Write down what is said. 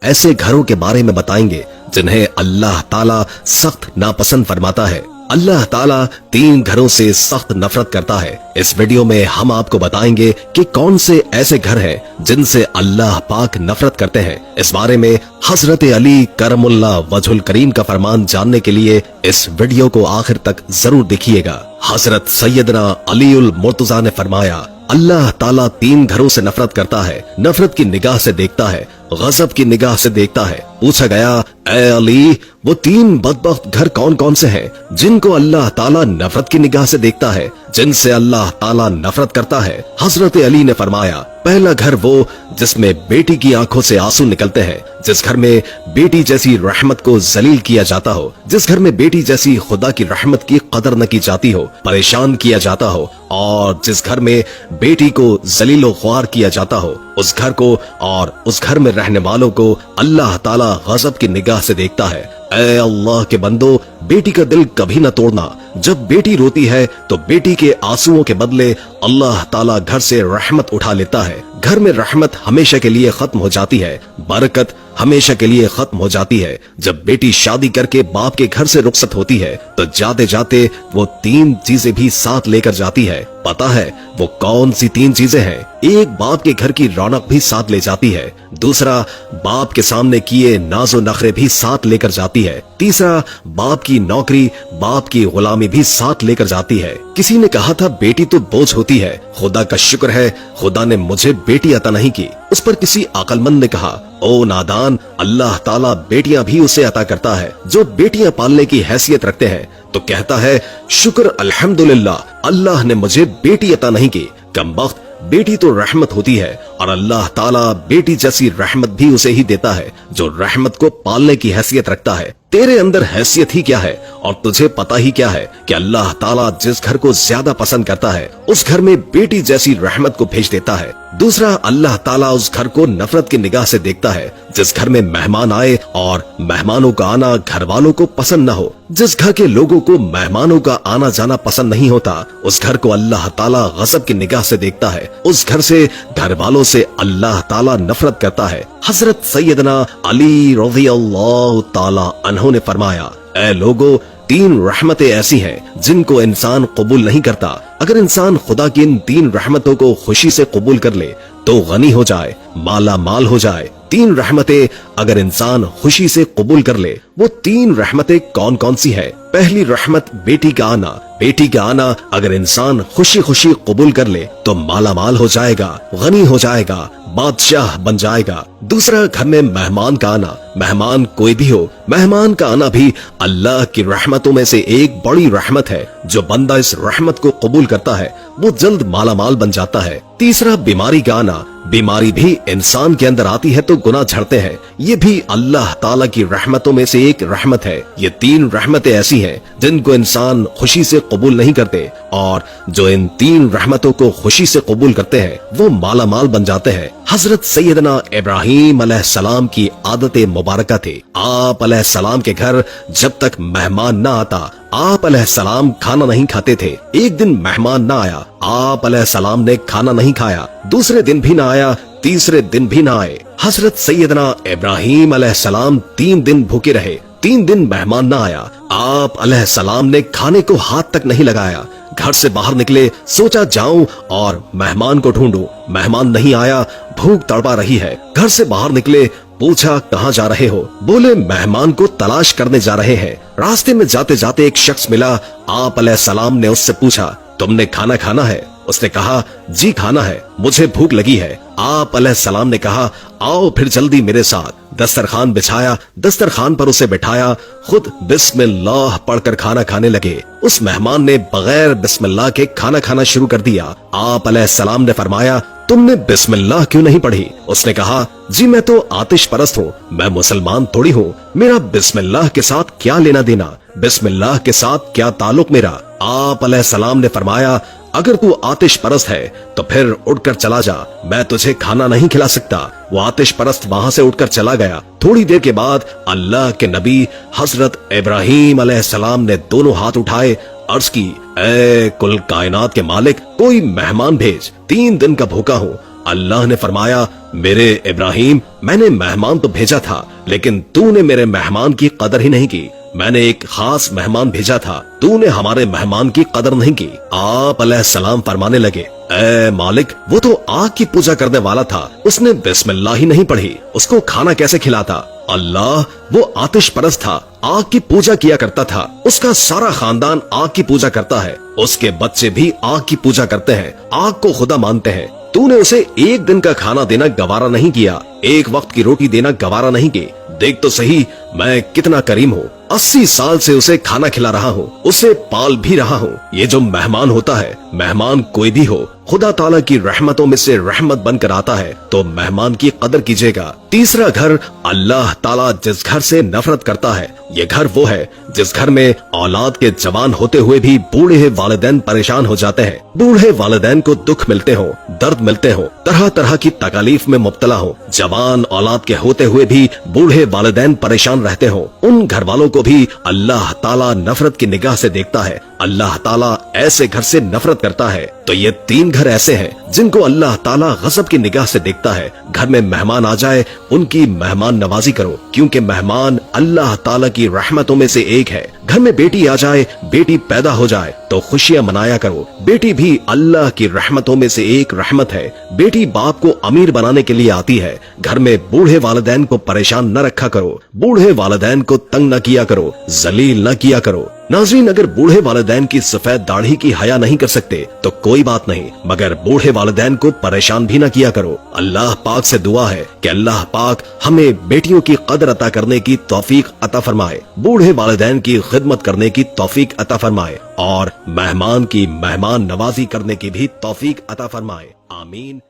ऐसे घरों के बारे में बताएंगे जिन्हें अल्लाह ताला सख्त नापसंद फरमाता है। अल्लाह ताला 3 घरों से सख्त नफरत करता है। इस वीडियो में हम आपको बताएंगे कि कौन से ऐसे घर हैं जिनसे अल्लाह पाक नफरत करते हैं। इस बारे में हजरत अली करमुल्लाह वजहुल करीम का फरमान जानने के लिए इस वीडियो को आखिर तक जरूर देखिएगा। हजरत सैयदना अलीउल मुर्तजा ने फरमाया, अल्लाह ताला 3 घरों से नफरत करता है। नफरत की निगाह से देखता है, गजब की निगाह से देखता है। पूछा गया, ए अली, वो 3 बदबख्त घर कौन कौन से हैं जिनको अल्लाह ताला नफरत की निगाह से देखता है, जिनसे अल्लाह ताला नफरत करता है? हजरत अली ने फरमाया, पहला घर वो जिसमें बेटी की आंखों से आंसू निकलते हैं, जिस घर में बेटी जैसी रहमत को जलील किया जाता हो, जिस घर में बेटी जैसी खुदा की रहमत की कदर न की जाती हो, परेशान किया जाता हो, और जिस घर में बेटी को जलीलो ख्वार किया जाता हो, उस घर को और उस घर में रहने वालों को अल्लाह ताला गजब की निगाह से देखता है। ऐ अल्लाह के बंदो, बेटी का दिल कभी न तोड़ना। जब बेटी रोती है तो बेटी के आंसुओं के बदले अल्लाह ताला घर से रहमत उठा लेता है। घर में रहमत हमेशा के लिए खत्म हो जाती है, बरकत हमेशा के लिए खत्म हो जाती है। जब बेटी शादी करके बाप के घर से रुखसत होती है तो जाते जाते वो 3 चीजें भी साथ लेकर जाती है। पता है वो कौन सी 3 चीजें हैं? एक, बाप के घर की रौनक भी साथ ले जाती है। दूसरा, बाप के सामने किए नाजो नखरे भी साथ लेकर जाती है। तीसरा, बाप की नौकरी, बाप की गुलामी भी साथ लेकर जाती है। किसी ने कहा था, बेटी तो बोझ होती है, खुदा का शुक्र है खुदा ने मुझे बेटी अता नहीं की। उस पर किसी अक्लमंद ने कहा, ओ नादान, अल्लाह ताला बेटियां भी उसे अता करता है जो बेटियां पालने की हैसियत रखते हैं। तो कहता है, शुक्र अल्हम्दुलिल्लाह, अल्लाह ने मुझे बेटी अता नहीं की। कमबख्त, बेटी तो रहमत होती है और अल्लाह ताला बेटी जैसी रहमत भी उसे ही देता है जो रहमत को पालने की हैसियत रखता है। तेरे अंदर हैसियत ही क्या है और तुझे पता ही क्या है कि अल्लाह ताला जिस घर को ज्यादा पसंद करता है उस घर में बेटी जैसी रहमत को भेज देता है। दूसरा, अल्लाह ताला उस घर को नफरत की निगाह से देखता है जिस घर में मेहमान आए और मेहमानों का आना घर वालों को पसंद न हो। जिस घर के लोगों को मेहमानों का आना जाना पसंद नहीं होता उस घर को अल्लाह ताला गजब की निगाह से देखता है। उस घर से, घर वालों से अल्लाह ताला नफरत करता है। हजरत सैयदना अली रज़ियल्लाहु ताला अन्हु ने फरमाया, ऐ लोगो, 3 रहमतें ऐसी हैं जिनको इंसान कबूल नहीं करता। अगर इंसान खुदा की इन 3 रहमतों को खुशी से कबूल कर ले तो गनी हो जाए, माला माल हो जाए। 3 रहमतें अगर इंसान खुशी से कबूल कर ले, वो 3 रहमतें कौन कौन सी है? पहली रहमत, बेटी का आना। बेटी का आना अगर इंसान खुशी खुशी कबूल कर ले तो माला माल हो जाएगा, गनी हो जाएगा, बादशाह बन जाएगा। दूसरा, घर में मेहमान का आना। मेहमान कोई भी हो, मेहमान का आना भी अल्लाह की रहमतों में से एक बड़ी रहमत है। जो बंदा इस रहमत को कबूल करता है वो जल्द माला माल बन जाता है। तीसरा, बीमारी का आना। बीमारी भी इंसान के अंदर आती है तो गुनाह झड़ते हैं, ये भी अल्लाह ताला की रहमतों में से एक रहमत है। ये 3 रहमतें ऐसी हैं जिनको इंसान खुशी से कबूल नहीं करते और जो इन 3 रहमतों को खुशी से कबूल करते हैं वो माला माल बन जाते हैं। हजरत सैयदना इब्राहीम अलैहिस्सलाम की आदत मुबारका थी। आप अलैहिस्सलाम के घर जब तक मेहमान न आता आप अलैहिस्सलाम खाना नहीं खाते थे। एक दिन मेहमान न आया, आप अलैहिस्सलाम ने खाना नहीं खाया। दूसरे दिन भी ना आया, तीसरे दिन भी ना आए। हजरत सैयदना इब्राहीम अलैहिस्सलाम 3 दिन भूखे रहे। 3 दिन मेहमान ना आया, आप अलैहिस्सलाम ने खाने को हाथ तक नहीं लगाया। घर से बाहर निकले, सोचा जाऊं और मेहमान को ढूंढूं। मेहमान नहीं आया, भूख तड़पा रही है। घर से बाहर निकले, पूछा कहाँ जा रहे हो? बोले मेहमान को तलाश करने जा रहे हैं। रास्ते में जाते जाते एक शख्स मिला। आप अलैहिस्सलाम ने उससे पूछा, तुमने खाना खाना है? उसने कहा, जी खाना है, मुझे भूख लगी है। आप अलैहिस्सलाम ने कहा, आओ फिर जल्दी मेरे साथ। दस्तरखान बिछाया, दस्तरखान पर उसे बिठाया, खुद बिस्मिल्लाह पढ़कर खाना खाने लगे। उस मेहमान ने बगैर बिस्मिल्लाह के खाना खाना शुरू कर दिया। आप अलैहिस्सलाम ने फरमाया, तुमने बिस्मिल्लाह क्यों नहीं पढ़ी? उसने कहा, जी मैं तो आतिश परस्त हूँ, मैं मुसलमान थोड़ी हूँ, मेरा बिस्मिल्लाह के साथ क्या लेना देना, बिस्मिल्लाह के साथ क्या ताल्लुक मेरा? आप अलैहिस्सलाम ने फरमाया, अगर तू आतिश परस्त है तो फिर उठकर चला जा, मैं तुझे खाना नहीं खिला सकता। वो आतिश परस्त वहां से उठकर चला गया। थोड़ी देर के बाद अल्लाह के नबी हजरत इब्राहीम अलैहिस्सलाम ने दोनों हाथ उठाए, अर्ज की, ऐ कुल कायनात के मालिक, कोई मेहमान भेज, 3 दिन का भूखा हूँ, अल्लाह ने फरमाया, मेरे इब्राहिम, मैंने मेहमान तो भेजा था, लेकिन तूने मेरे मेहमान की कदर ही नहीं की। मैंने एक खास मेहमान भेजा था, तूने हमारे मेहमान की कदर नहीं की। आप अलैहिस्सलाम फरमाने लगे, ए मालिक, वो तो आग की पूजा करने वाला था, उसने बिस्मिल्लाह ही नहीं पढ़ी, उसको खाना कैसे खिलाता? अल्लाह, वो आतिश परस्त था, आग की पूजा किया करता था, उसका सारा खानदान आग की पूजा करता है, उसके बच्चे भी आग की पूजा करते हैं, आग को खुदा मानते हैं। तूने उसे एक दिन का खाना देना गवारा नहीं किया, एक वक्त की रोटी देना गवारा नहीं की। देख तो सही मैं कितना करीम हूँ, 80 साल से उसे खाना खिला रहा हूँ, उसे पाल भी रहा हूँ। ये जो मेहमान होता है, मेहमान कोई भी हो, खुदा ताला की रहमतों में से रहमत बनकर आता है, तो मेहमान की कदर कीजिएगा। तीसरा घर, अल्लाह ताला जिस घर से नफरत करता है, ये घर वो है जिस घर में औलाद के जवान होते हुए भी बूढ़े वालिदैन परेशान हो जाते हैं, बूढ़े वालिदैन को दुख मिलते हो, दर्द मिलते हो, तरह तरह की तकलीफ में मुब्तला हो, जवान औलाद के होते हुए भी बूढ़े वालिदैन परेशान रहते हो, उन घर वालों को भी अल्लाह ताला नफरत की निगाह से देखता है। अल्लाह ताला ऐसे घर से नफरत करता है। तो ये 3 घर ऐसे हैं जिनको अल्लाह ताला गज़ब की निगाह से देखता है। घर में मेहमान आ जाए, उनकी मेहमान नवाजी करो, क्योंकि मेहमान अल्लाह ताला की रहमतों में से एक है। घर में बेटी आ जाए, बेटी पैदा हो जाए तो खुशियां मनाया करो, बेटी भी अल्लाह की रहमतों में से एक रहमत है। बेटी बाप को अमीर बनाने के लिए आती है। घर में बूढ़े वालिदैन को परेशान न रखा करो, बूढ़े वालिदैन को तंग न किया करो, जलील न किया करो। नाज़रीन, अगर बूढ़े वालिदैन की सफेद दाढ़ी की हया नहीं कर सकते तो कोई बात नहीं, मगर बूढ़े वालिदैन को परेशान भी न किया करो। अल्लाह पाक से दुआ है कि अल्लाह पाक हमें बेटियों की कदर अता करने की तौफीक अता फरमाए, बूढ़े वालिदैन की खिदमत करने की तौफीक अता फरमाए और मेहमान की मेहमान नवाजी करने की भी तौफीक अता फरमाए। आमीन।